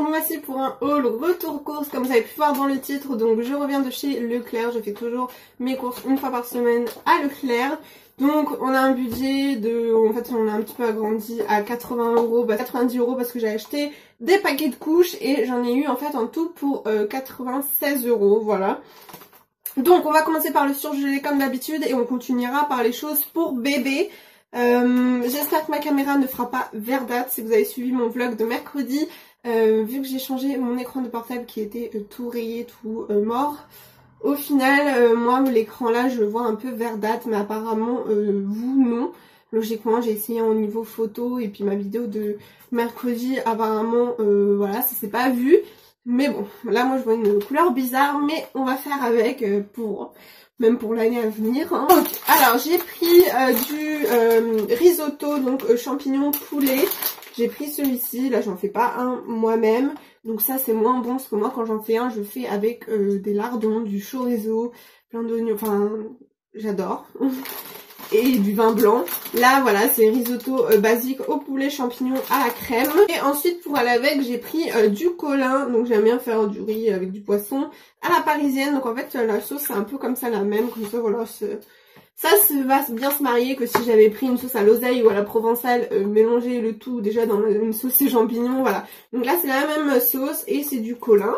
me voici pour un haul retour course comme vous avez pu voir dans le titre. Donc je reviens de chez Leclerc, je fais toujours mes courses une fois par semaine à Leclerc. Donc on a un budget de, en fait on a un petit peu agrandi à 80 €, 90 € parce que j'ai acheté des paquets de couches et j'en ai eu en fait en tout pour 96 €, voilà. Donc on va commencer par le surgelé comme d'habitude et on continuera par les choses pour bébé. J'espère que ma caméra ne fera pas verdâtre si vous avez suivi mon vlog de mercredi. Vu que j'ai changé mon écran de portable qui était tout rayé, tout mort. Au final, moi l'écran là je le vois un peu verdâtre, mais apparemment vous non. Logiquement j'ai essayé au niveau photo et puis ma vidéo de mercredi apparemment voilà ça s'est pas vu. Mais bon, là moi je vois une couleur bizarre, mais on va faire avec même pour l'année à venir. Hein. Donc, alors j'ai pris du risotto, donc champignons poulet. J'ai pris celui-ci, là j'en fais pas un moi-même. Donc ça c'est moins bon parce que moi quand j'en fais un, je fais avec des lardons, du chorizo, plein d'oignons, enfin j'adore. Et du vin blanc. Là voilà c'est risotto basique au poulet champignons à la crème. Et ensuite pour aller avec j'ai pris du colin. Donc j'aime bien faire du riz avec du poisson à la parisienne. Donc en fait la sauce c'est un peu comme ça la même. Comme ça voilà ça va bien se marier que si j'avais pris une sauce à l'oseille ou à la provençale, mélanger le tout déjà dans une sauce et champignons, voilà. Donc là c'est la même sauce et c'est du colin.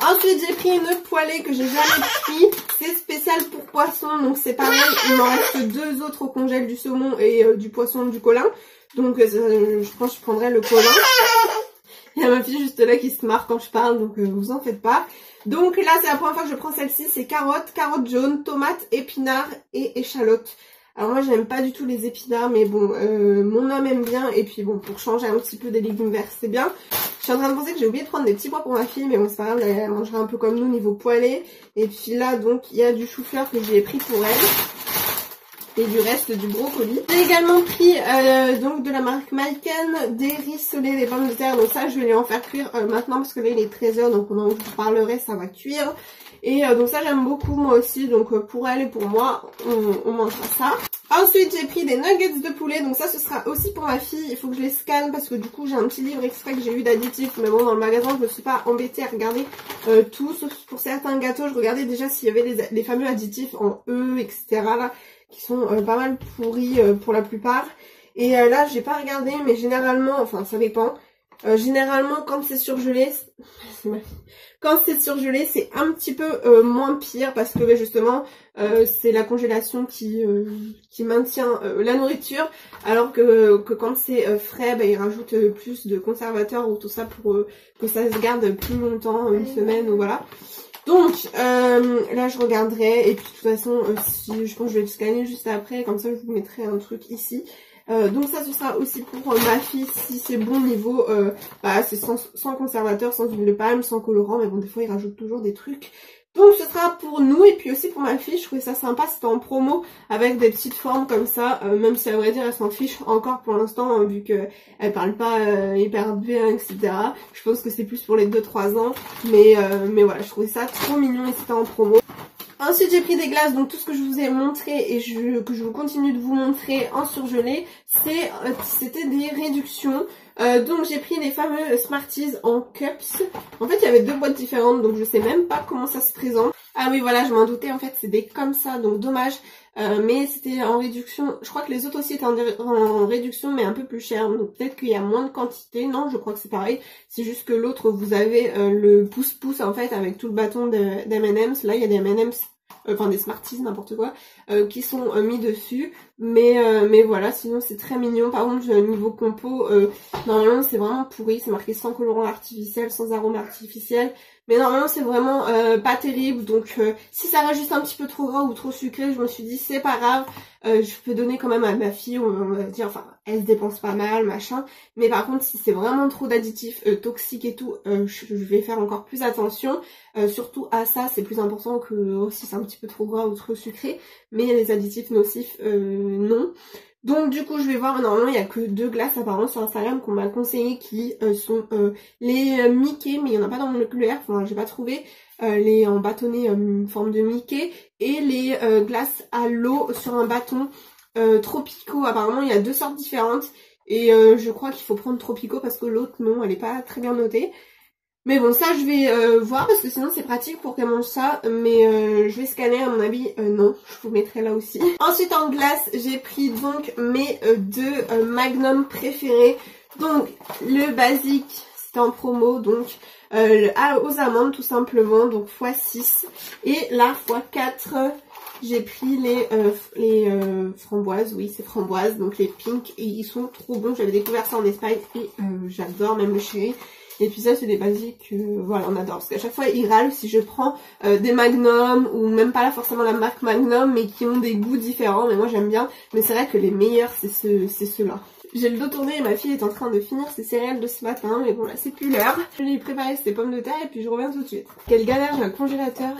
Ensuite j'ai pris une poêlée que j'ai jamais pris, c'est spécial pour poisson, donc c'est pareil, il m'en reste deux autres au congèle, du saumon et du poisson, du colin. Donc je pense que je prendrai le colin. Il y a ma fille juste là qui se marre quand je parle, donc vous en faites pas. Donc là c'est la première fois que je prends celle-ci, c'est carottes jaunes, tomates, épinards et échalotes. Alors moi j'aime pas du tout les épinards, mais bon mon homme aime bien, et puis bon pour changer un petit peu des légumes verts c'est bien. Je suis en train de penser que j'ai oublié de prendre des petits pois pour ma fille, mais bon c'est pas grave, elle mangera un peu comme nous niveau poêlé. Et puis là donc il y a du chou-fleur que j'ai pris pour elle. Et du reste du brocoli. J'ai également pris donc de la marque Maiken des rissolés, des pommes de terre. Donc ça je vais lui en faire cuire maintenant parce que là il est 13 h, donc pendant que je vous parlerai ça va cuire. Et donc ça j'aime beaucoup moi aussi, donc pour elle et pour moi on mangera ça. Ensuite j'ai pris des nuggets de poulet, donc ça ce sera aussi pour ma fille. Il faut que je les scanne parce que du coup j'ai un petit livre extrait que j'ai eu d'additifs. Mais bon dans le magasin je me suis pas embêtée à regarder tout, sauf pour certains gâteaux je regardais déjà s'il y avait les fameux additifs en E etc là, qui sont pas mal pourris pour la plupart. Et là j'ai pas regardé, mais généralement, enfin ça dépend, généralement quand c'est surgelé, quand c'est surgelé c'est un petit peu moins pire parce que justement c'est la congélation qui maintient la nourriture, alors que quand c'est frais ils rajoutent plus de conservateurs ou tout ça pour que ça se garde plus longtemps, une semaine ou voilà. Donc là je regarderai, et puis de toute façon si je pense que je vais le scanner juste après, comme ça je vous mettrai un truc ici. Donc ça ce sera aussi pour ma fille si c'est bon niveau, c'est sans conservateur, sans huile de palme, sans colorant, mais bon des fois ils rajoutent toujours des trucs. Donc ce sera pour nous, et puis aussi pour ma fille, je trouvais ça sympa, c'était en promo avec des petites formes comme ça, même si à vrai dire elle s'en fiche encore pour l'instant, vu qu'elle parle pas hyper bien etc. Je pense que c'est plus pour les 2-3 ans, mais voilà, je trouvais ça trop mignon et c'était en promo. Ensuite j'ai pris des glaces, donc tout ce que je vous ai montré et que je continue de vous montrer en surgelé, c'était des réductions. Donc j'ai pris les fameux Smarties en cups. En fait il y avait deux boîtes différentes, donc je sais même pas comment ça se présente. Ah oui voilà, je m'en doutais, en fait c'est des comme ça, donc dommage. Mais c'était en réduction, je crois que les autres aussi étaient en réduction mais un peu plus cher, donc peut-être qu'il y a moins de quantité. Non, je crois que c'est pareil, c'est juste que l'autre vous avez le pouce-pouce en fait avec tout le bâton d'M&M's. Là il y a des M&M's, enfin des Smarties n'importe quoi, qui sont mis dessus, mais voilà, sinon c'est très mignon. Par contre niveau compo, normalement c'est vraiment pourri, c'est marqué sans colorant artificiel, sans arôme artificiel. Mais normalement c'est vraiment pas terrible, donc si ça reste juste un petit peu trop gras ou trop sucré, je me suis dit c'est pas grave, je peux donner quand même à ma fille, on va dire, enfin elle se dépense pas mal, machin. Mais par contre si c'est vraiment trop d'additifs toxiques et tout, je vais faire encore plus attention, surtout à ça, c'est plus important que si c'est un petit peu trop gras ou trop sucré, mais les additifs nocifs, non. Donc du coup je vais voir, normalement il n'y a que deux glaces apparemment sur Instagram qu'on m'a conseillé qui sont les Mickey, mais il n'y en a pas dans mon Leclerc, enfin j'ai pas trouvé, les en bâtonnet forme de Mickey, et les glaces à l'eau sur un bâton Tropico. Apparemment il y a deux sortes différentes, et je crois qu'il faut prendre Tropico parce que l'autre non, elle est pas très bien notée. Mais bon, ça je vais voir parce que sinon c'est pratique pour qu'elle mange ça. Mais je vais scanner à mon avis, non, je vous mettrai là aussi. Ensuite en glace, j'ai pris donc mes deux Magnum préférés. Donc le basique, c'était en promo, donc aux amandes tout simplement, donc x6. Et là x4, j'ai pris les framboises, oui c'est framboises, donc les pink. Et ils sont trop bons, j'avais découvert ça en Espagne et j'adore, même le chéri. Et puis ça c'est des basiques, voilà on adore. Parce qu'à chaque fois ils râlent si je prends des Magnum, ou même pas là forcément la marque Magnum, mais qui ont des goûts différents. Mais moi j'aime bien, mais c'est vrai que les meilleurs c'est ceux-là. J'ai le dos tourné et ma fille est en train de finir ses céréales de ce matin, mais bon là c'est plus l'heure. Je lui ai préparé ses pommes de terre et puis je reviens tout de suite. Quelle galère, j'ai un congélateur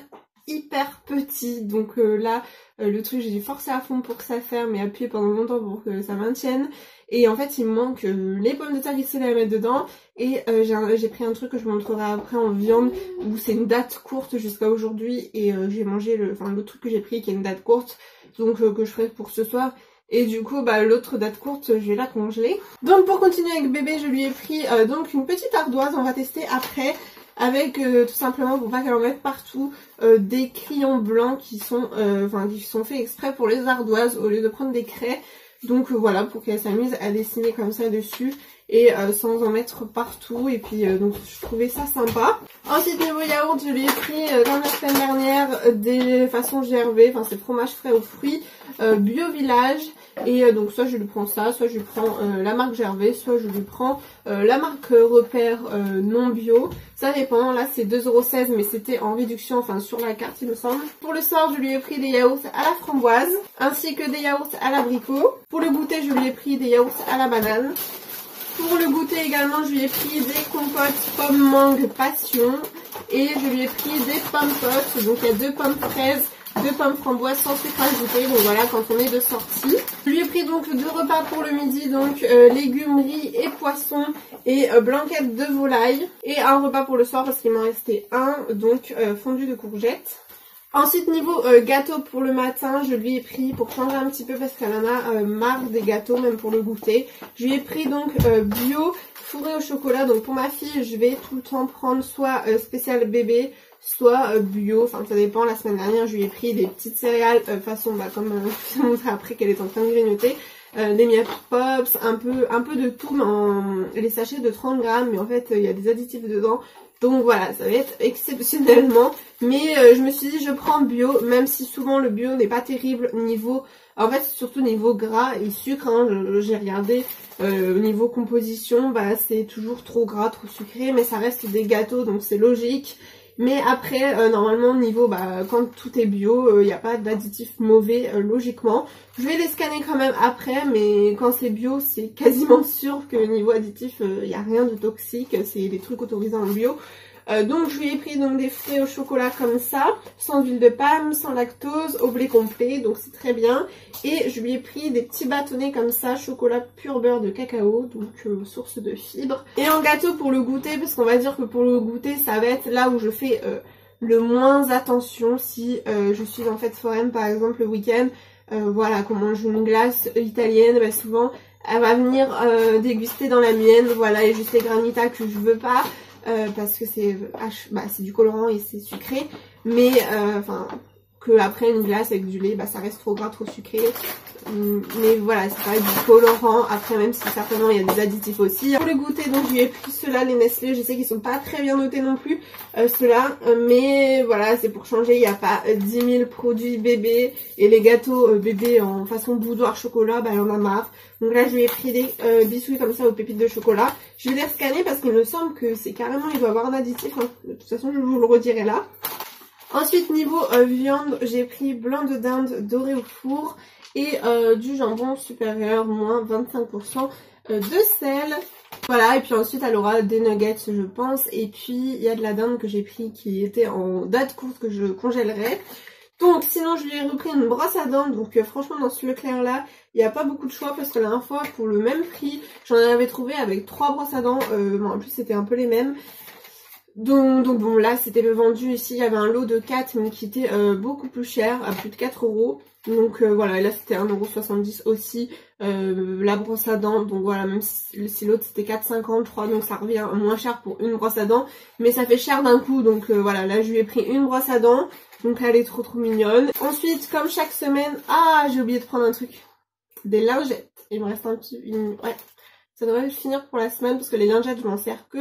hyper petit, donc là le truc j'ai dû forcer à fond pour que ça ferme et appuyer pendant longtemps pour que ça maintienne. Et en fait il me manque les pommes de terre qu'il fallait mettre dedans. Et j'ai pris un truc que je vous montrerai après en viande, où c'est une date courte jusqu'à aujourd'hui. Et j'ai mangé l'autre truc que j'ai pris qui est une date courte, donc que je ferai pour ce soir. Et du coup bah l'autre date courte je vais la congeler. Donc pour continuer avec bébé, je lui ai pris donc une petite ardoise, on va tester après. Avec tout simplement pour pas qu'elle en mette partout des crayons blancs qui sont faits exprès pour les ardoises au lieu de prendre des craies. Donc voilà, pour qu'elle s'amuse à dessiner comme ça dessus et sans en mettre partout. Et puis donc je trouvais ça sympa. Ensuite niveau yaourt, je lui ai pris comme la semaine dernière des façons Gervais, enfin c'est fromage frais aux fruits Bio Village. Et donc soit je lui prends ça, soit je lui prends la marque Gervais, soit je lui prends la marque Repère non bio. Ça dépend, là c'est 2,16 € mais c'était en réduction, enfin sur la carte il me semble. Pour le soir je lui ai pris des yaourts à la framboise, ainsi que des yaourts à l'abricot. Pour le goûter je lui ai pris des yaourts à la banane. Pour le goûter également je lui ai pris des compotes pommes mangue passion. Et je lui ai pris des pommes potes, donc il y a 2 pommes fraises, 2 pommes framboises sans sucre ajouté, donc voilà quand on est de sortie. Je lui ai pris donc 2 repas pour le midi, donc légumes, riz et poisson et blanquette de volaille. Et un repas pour le soir parce qu'il m'en restait un, donc fondu de courgettes. Ensuite niveau gâteau pour le matin, je lui ai pris pour changer un petit peu parce qu'elle en a marre des gâteaux même pour le goûter. Je lui ai pris donc bio fourré au chocolat, donc pour ma fille je vais tout le temps prendre soit spécial bébé, soit bio, enfin ça dépend. La semaine dernière je lui ai pris des petites céréales façon comme je vous ai montré après qu'elle est en train de grignoter, des Miel Pops, un peu de tout dans les sachets de 30 grammes, mais en fait il y a des additifs dedans. Donc voilà, ça va être exceptionnellement. Mais je me suis dit je prends bio, même si souvent le bio n'est pas terrible niveau... En fait surtout niveau gras et sucre, hein, j'ai regardé niveau composition, bah c'est toujours trop gras, trop sucré, mais ça reste des gâteaux donc c'est logique. Mais après normalement niveau quand tout est bio, il n'y a pas d'additifs mauvais logiquement. Je vais les scanner quand même après, mais quand c'est bio c'est quasiment sûr que niveau additif il n'y a rien de toxique, c'est des trucs autorisés en bio. Donc je lui ai pris donc des fruits au chocolat comme ça, sans huile de palme, sans lactose, au blé complet, donc c'est très bien. Et je lui ai pris des petits bâtonnets comme ça, chocolat pur beurre de cacao, donc source de fibres. Et en gâteau pour le goûter, parce qu'on va dire que pour le goûter ça va être là où je fais le moins attention si je suis en fête foraine par exemple le week-end. Voilà, qu'on mange une glace italienne, souvent elle va venir déguster dans la mienne, voilà, et juste les granitas que je veux pas. Parce que c'est du colorant et c'est sucré, mais que après une glace avec du lait ça reste trop gras, trop sucré, mais voilà c'est pas du colorant après, même si certainement il y a des additifs aussi. Pour le goûter donc je lui ai pris ceux-là, les Nestlé, je sais qu'ils sont pas très bien notés non plus ceux-là, mais voilà c'est pour changer, il n'y a pas 10 000 produits bébé et les gâteaux bébé en façon boudoir chocolat, il y en a marre. Donc là je lui ai pris des biscuits comme ça aux pépites de chocolat. Je vais les scanner parce qu'il me semble que c'est carrément, il doit avoir un additif, hein. De toute façon je vous le redirai là. Ensuite niveau viande, j'ai pris blanc de dinde doré au four et du jambon supérieur moins 25% de sel. Voilà, et puis ensuite elle aura des nuggets je pense, et puis il y a de la dinde que j'ai pris qui était en date courte que je congèlerai. Donc sinon je lui ai repris une brosse à dents, donc franchement dans ce Leclerc là il n'y a pas beaucoup de choix parce que la dernière fois pour le même prix j'en avais trouvé avec 3 brosses à dents, en plus c'était un peu les mêmes. Donc bon là c'était le vendu ici, il y avait un lot de 4 mais qui était beaucoup plus cher, à plus de 4 €. Donc voilà, et là c'était 1,70€ aussi la brosse à dents. Donc voilà, même si l'autre c'était 4,50 je crois, donc ça revient moins cher pour une brosse à dents. Mais ça fait cher d'un coup, donc voilà, là je lui ai pris une brosse à dents. Donc elle est trop mignonne. Ensuite, comme chaque semaine, j'ai oublié de prendre un truc. Des lingettes. Il me reste un petit... Ouais, ça devrait finir pour la semaine parce que les lingettes je m'en sers que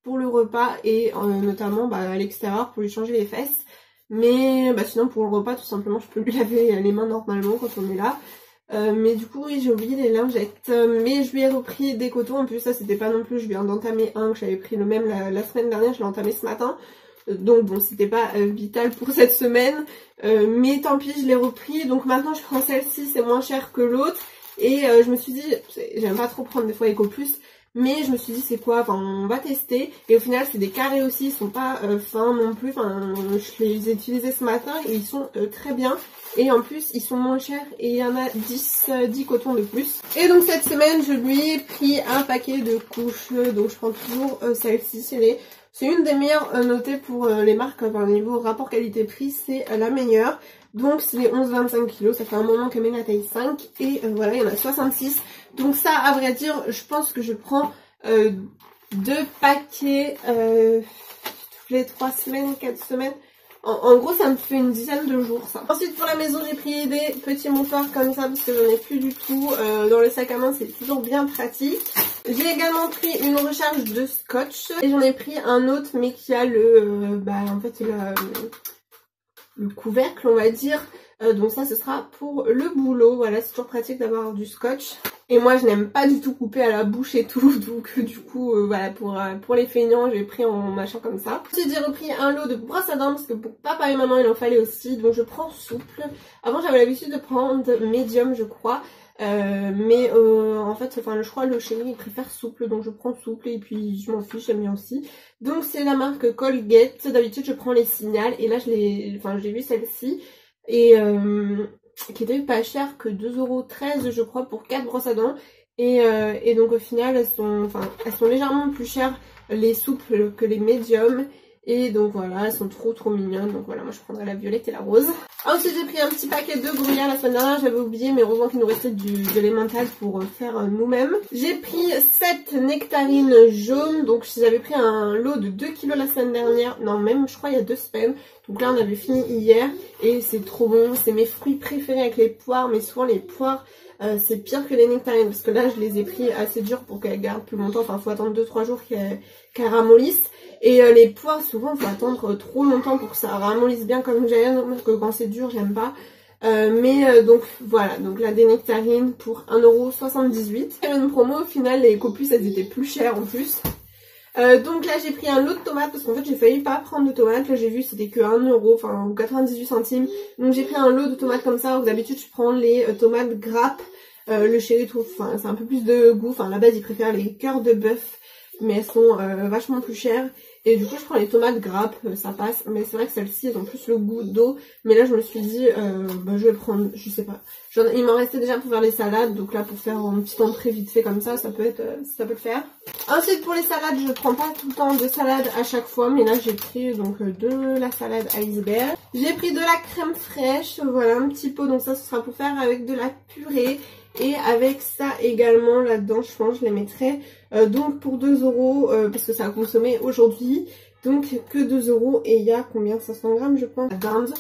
pour le repas et notamment à l'extérieur pour lui changer les fesses. Mais sinon pour le repas tout simplement je peux lui laver les mains normalement quand on est là. Mais du coup oui, j'ai oublié les lingettes. Mais je lui ai repris des cotons. En plus ça c'était pas non plus, je viens d'entamer un que j'avais pris le même la semaine dernière, je l'ai entamé ce matin. Donc bon, c'était pas vital pour cette semaine, mais tant pis, je l'ai repris. Donc maintenant je prends celle-ci, c'est moins cher que l'autre. Et je me suis dit, j'aime pas trop prendre des fois Eco Plus, mais je me suis dit c'est quoi, enfin on va tester. Et au final c'est des carrés aussi, ils sont pas fins non plus. Enfin je les ai utilisés ce matin et ils sont très bien. Et en plus ils sont moins chers et il y en a 10 cotons de plus. Et donc cette semaine je lui ai pris un paquet de couches. Donc je prends toujours celle-ci, c'est une des meilleures notées pour les marques, enfin niveau rapport qualité-prix, c'est la meilleure. Donc c'est les 11-25 kg, ça fait un moment qu'elle met la taille 5 et voilà, il y en a 66. Donc ça, à vrai dire, je pense que je prends 2 paquets toutes les 3 semaines, 4 semaines. En gros, ça me fait une dizaine de jours, ça. Ensuite, pour la maison, j'ai pris des petits mouchoirs comme ça parce que j'en ai plus du tout. Dans le sac à main, c'est toujours bien pratique. J'ai également pris une recharge de scotch. Et j'en ai pris un autre, mais qui a le couvercle, on va dire. Donc ça, ce sera pour le boulot. Voilà, c'est toujours pratique d'avoir du scotch. Et moi, je n'aime pas du tout couper à la bouche et tout. Donc du coup, voilà, pour les feignants, j'ai pris en machin comme ça. Ensuite, j'ai repris un lot de brosses à dents parce que pour papa et maman, il en fallait aussi. Donc je prends souple. Avant, j'avais l'habitude de prendre médium, je crois. En fait, je crois le chéri il préfère souple, donc je prends souple et puis je m'en fiche, j'aime bien aussi. Donc c'est la marque Colgate. D'habitude je prends les Signal et là j'ai vu celle-ci et qui était pas chère, que 2,13€ je crois pour 4 brosses à dents. Et donc au final elles sont légèrement plus chères les souples que les médiums. Et donc voilà, elles sont trop mignonnes. Donc voilà, moi je prendrais la violette et la rose. Ensuite j'ai pris un petit paquet de gruyère la semaine dernière, j'avais oublié, mais heureusement qu'il nous restait de l'emmental pour faire nous-mêmes. J'ai pris 7 nectarines jaunes, donc j'avais pris un lot de 2 kg la semaine dernière, non même je crois il y a 2 semaines. Donc là on avait fini hier et c'est trop bon, c'est mes fruits préférés avec les poires, mais souvent les poires c'est pire que les nectarines parce que là je les ai pris assez durs pour qu'elles gardent plus longtemps, enfin faut attendre 2-3 jours qu'elles ramollissent. Et les poires, souvent, il faut attendre trop longtemps pour que ça ramollisse bien comme j'aime, parce que quand c'est dur, j'aime pas. Donc voilà, donc là des nectarines pour 1,78€. Il y avait une promo, au final, les Eco Plus, elles étaient plus chères en plus. Donc là, j'ai pris un lot de tomates, parce qu'en fait, j'ai failli pas prendre de tomates. Là, j'ai vu, c'était que 1€, enfin, ou 98 centimes. Donc j'ai pris un lot de tomates comme ça, d'habitude, je prends les tomates grappes. Le chéri trouve, c'est un peu plus de goût. Enfin, à la base, il préfère les cœurs de bœuf, mais elles sont vachement plus chères. Et du coup je prends les tomates grappes, ça passe. Mais c'est vrai que celles-ci elles ont plus le goût d'eau. Mais là je me suis dit je vais prendre, je sais pas. Il m'en restait déjà pour faire les salades. Donc là pour faire une petite entrée vite fait comme ça, ça peut le faire. Ensuite pour les salades, je prends pas tout le temps de salade à chaque fois. Mais là j'ai pris donc de la salade iceberg. J'ai pris de la crème fraîche, voilà un petit pot. Donc ça ce sera pour faire avec de la purée. Et avec ça également là-dedans, je pense je les mettrai donc pour 2€, parce que ça a consommé aujourd'hui. Donc que 2€ et il y a combien, 500 grammes je pense, dinde.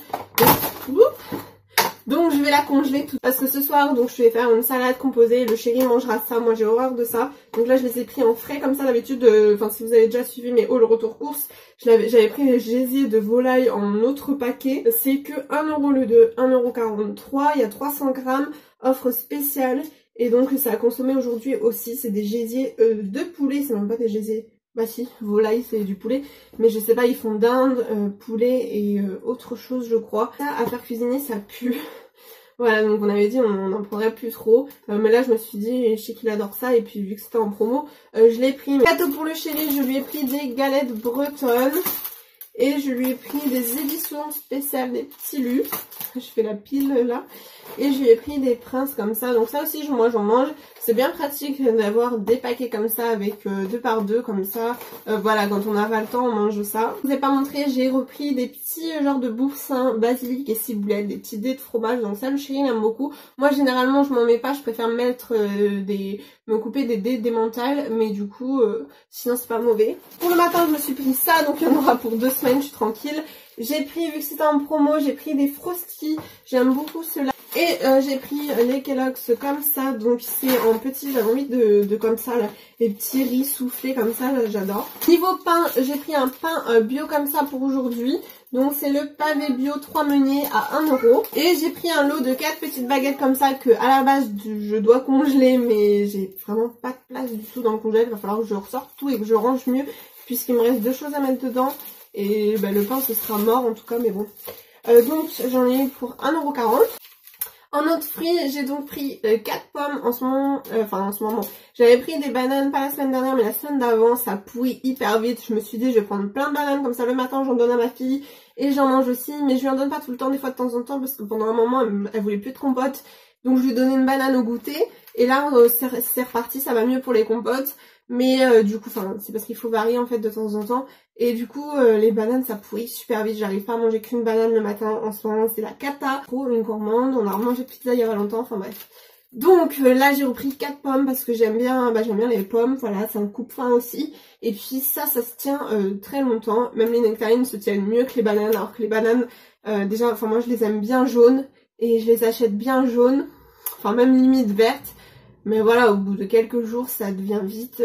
Donc je vais la congeler tout parce que ce soir donc je vais faire une salade composée, le chéri mangera ça, moi j'ai horreur de ça. Donc là je les ai pris en frais comme ça d'habitude, si vous avez déjà suivi mes hauls retour course, j'avais pris les gésiers de volaille en autre paquet, c'est que 1€ le de 1,43€, il y a 300 grammes, offre spéciale et donc ça a consommé aujourd'hui aussi, c'est des gésiers de poulet, c'est même pas des gésiers. Bah si, volaille c'est du poulet, mais je sais pas, ils font dinde, poulet et autre chose je crois. Ça à faire cuisiner ça pue. Voilà, donc on avait dit on n'en prendrait plus trop, mais là je me suis dit, je sais qu'il adore ça et puis vu que c'était en promo, je l'ai pris. Cadeau pour le chéri, je lui ai pris des galettes bretonnes. Et je lui ai pris des éditions spéciales des petits lus. Je fais la pile là. Et je lui ai pris des princes comme ça. Donc ça aussi, moi j'en mange. C'est bien pratique d'avoir des paquets comme ça avec 2 par 2 comme ça. Voilà, quand on n'a pas le temps, on mange ça. Je vous ai pas montré, j'ai repris des petits genres de boursins, basilic et ciboulette, des petits dés de fromage. Donc ça, le chéri il aime beaucoup. Moi généralement, je m'en mets pas. Je préfère mettre me couper des dés d'émental. Mais du coup, sinon c'est pas mauvais. Pour le matin, je me suis pris ça. Donc il y en aura pour 2 semaines, je suis tranquille. J'ai pris, vu que c'était en promo, j'ai pris des Frosty. J'aime beaucoup ceux-là. Et j'ai pris les Kellogg's comme ça, donc c'est en petit, j'avais envie de comme ça, là, les petits riz soufflés comme ça, j'adore. Niveau pain, j'ai pris un pain bio comme ça pour aujourd'hui. Donc c'est le pavé bio 3 meuniers à 1 €. Et j'ai pris un lot de 4 petites baguettes comme ça que à la base je dois congeler, mais j'ai vraiment pas de place du tout dans le congèle. Il va falloir que je ressorte tout et que je range mieux, puisqu'il me reste 2 choses à mettre dedans. Et bah, le pain ce sera mort en tout cas, mais bon. Donc j'en ai eu pour 1,40 €. En autre fruit, j'ai donc pris 4 pommes en ce moment, j'avais pris des bananes, pas la semaine dernière, mais la semaine d'avant, ça pourrit hyper vite. Je me suis dit, je vais prendre plein de bananes, comme ça le matin, j'en donne à ma fille, et j'en mange aussi, mais je lui en donne pas tout le temps, des fois de temps en temps, parce que pendant un moment, elle voulait plus de compote, donc je lui donnais une banane au goûter, et là, c'est reparti, ça va mieux pour les compotes, mais du coup, c'est parce qu'il faut varier en fait de temps en temps. Et du coup, les bananes, ça pourrit super vite. J'arrive pas à manger qu'une banane le matin. En ce moment, c'est la cata. Trop une gourmande. On a remangé pizza il y a pas longtemps. Enfin bref. Donc là, j'ai repris 4 pommes parce que j'aime bien les pommes. Voilà, c'est un coupe-faim aussi. Et puis ça se tient très longtemps. Même les nectarines se tiennent mieux que les bananes. Alors que les bananes, déjà, moi, je les aime bien jaunes. Et je les achète bien jaunes. Enfin, même limite vertes. Mais voilà, au bout de quelques jours, ça devient vite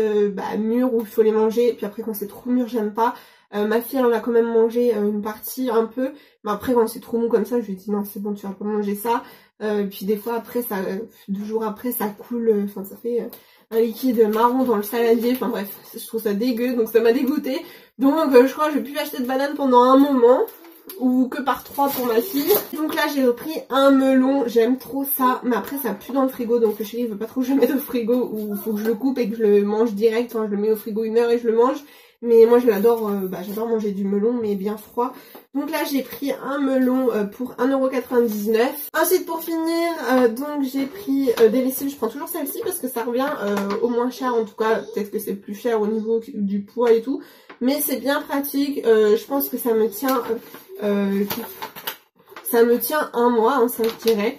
mûr où il faut les manger. Et puis après, quand c'est trop mûr, j'aime pas. Ma fille, elle en a quand même mangé une partie, un peu. Mais après, quand c'est trop mou comme ça, je lui dis non, c'est bon, tu vas pas manger ça. Puis des fois, après, 2 jours après, ça coule. Enfin, ça fait un liquide marron dans le saladier. Enfin bref, je trouve ça dégueu, donc ça m'a dégoûté. Donc je crois que je vais plus acheter de bananes pendant un moment. Ou que par 3 pour ma fille. Donc là j'ai repris un melon, j'aime trop ça, mais après ça pue dans le frigo, donc le chéri veut pas trop que je le mette au frigo, ou faut que je le coupe et que je le mange direct. Enfin, je le mets au frigo 1 heure et je le mange, mais moi je l'adore, j'adore manger du melon mais bien froid. Donc là j'ai pris un melon pour 1,99 €. Ensuite pour finir, donc j'ai pris des lessives. Je prends toujours celle-ci parce que ça revient au moins cher, en tout cas peut-être que c'est plus cher au niveau du poids et tout, mais c'est bien pratique. Je pense que ça me tient un mois, hein, ça je dirais.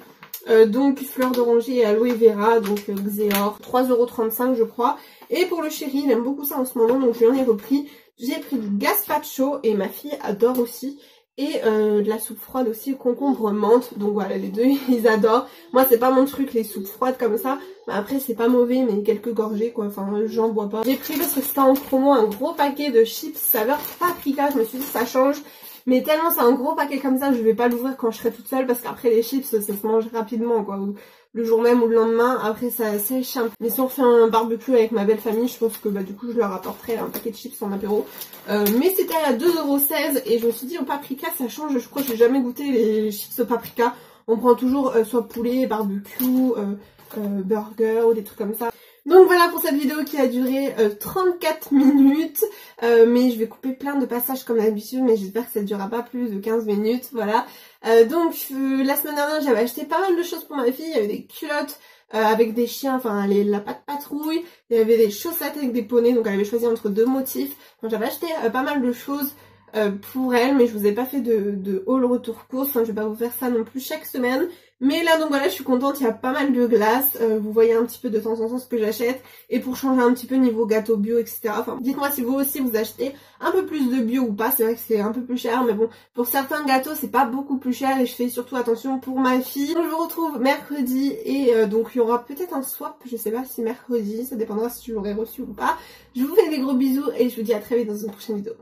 Donc fleur d'oranger et aloe vera, donc Xéor, 3,35 € je crois. Et pour le chéri, il aime beaucoup ça en ce moment, donc je lui en ai repris. J'ai pris du gazpacho et ma fille adore aussi. Et de la soupe froide aussi, concombre menthe. Donc voilà, les deux ils adorent. Moi c'est pas mon truc les soupes froides comme ça. Mais après c'est pas mauvais, mais quelques gorgées quoi. Enfin j'en bois pas. J'ai pris parce que c'était en promo un gros paquet de chips saveur paprika. Je me suis dit ça change. Mais tellement c'est un gros paquet comme ça, je vais pas l'ouvrir quand je serai toute seule parce qu'après les chips ça se mange rapidement quoi. Ou le jour même ou le lendemain, après ça sèche un peu. Mais si on fait un barbecue avec ma belle famille, je pense que du coup je leur apporterai un paquet de chips en apéro. Mais c'était à 2,16 € et je me suis dit au paprika ça change, je crois que j'ai jamais goûté les chips au paprika. On prend toujours soit poulet, barbecue, burger ou des trucs comme ça. Donc voilà pour cette vidéo qui a duré 34 minutes, mais je vais couper plein de passages comme d'habitude, mais j'espère que ça ne durera pas plus de 15 minutes, voilà. Donc la semaine dernière j'avais acheté pas mal de choses pour ma fille, il y avait des culottes avec des chiens, enfin la patte patrouille, il y avait des chaussettes avec des poneys, donc elle avait choisi entre 2 motifs. Donc j'avais acheté pas mal de choses pour elle, mais je vous ai pas fait de haul retour course, enfin je vais pas vous faire ça non plus chaque semaine. Mais là donc voilà, je suis contente, il y a pas mal de glace, vous voyez un petit peu de temps en temps ce que j'achète, et pour changer un petit peu niveau gâteau bio, etc. Enfin, dites-moi si vous aussi vous achetez un peu plus de bio ou pas, c'est vrai que c'est un peu plus cher, mais bon, pour certains gâteaux c'est pas beaucoup plus cher, et je fais surtout attention pour ma fille. Donc je vous retrouve mercredi, et donc il y aura peut-être un swap, je sais pas si mercredi, ça dépendra si je l'aurai reçu ou pas. Je vous fais des gros bisous, et je vous dis à très vite dans une prochaine vidéo.